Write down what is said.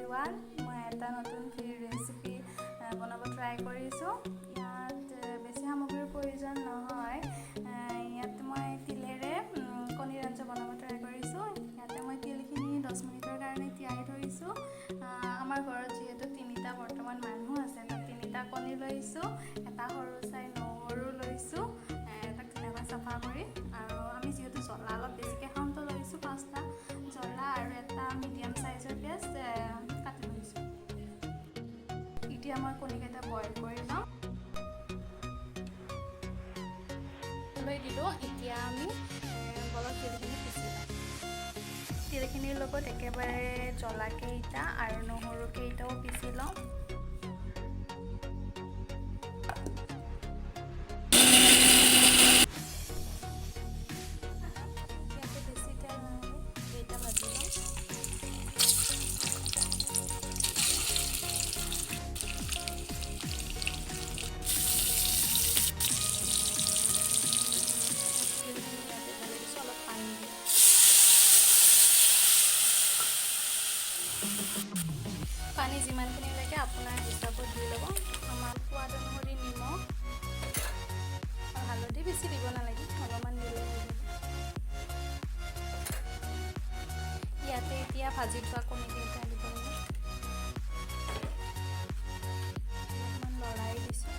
Everyone মই এটা নতুন ৰেচিপি বনাব ট্ৰাই কৰিছোঁ। ইয়াত বেছি সামগ্ৰীৰ প্ৰয়োজন নহয়। ইয়াত মই তিলেৰে কণীৰ আঞ্জা বনাব ট্ৰাই কৰিছোঁ। ইয়াতে মই তিলখিনি 10 মিনিটৰ কাৰণে তিয়াই থৈছোঁ। আমাৰ ঘৰত যিহেতু 3টা বৰ্তমান মানুহ আছে, তাত 3টা কণী লৈছোঁ, এটা সৰু চাই নহৰু লৈছোঁ, তাক ধুনীয়াকৈ চাফা কৰি, আৰু আমি যিহেতু জ্বলা অলপ বেছিকৈ খাওঁ তো লৈছোঁ 5টা জ্বলা আৰু এটা মিডিয়াম চাইজৰ পিঁয়াজ কাটি লৈছোঁ। এতিয়া মই কণীকেইটা বইল কৰি লওঁ। লৈ দিলোঁ। এতিয়া আমি অলপ তিলখিনি পিচি লওঁ। তিলখিনিৰ লগত একেবাৰে জ্বলাকেইটা আৰু নহৰুকেইটাও পিচি লওঁ। ইয়াতে বেছি তেল নালাগে, এইটা ভাজি লওঁ। পানী যিমানখিনি লাগে আপোনাৰ হিচাপত দি ল'ব। আমাৰ সোৱাদ অনুসৰি নিমখ আৰু হালধি বেছি দিব নালাগে, অলপমান দিলে হৈ যাব। ইয়াতে এতিয়া ভাজি থোৱা কণীকেইটা দিব লাগে। অলপমান লৰাই দিছোঁ।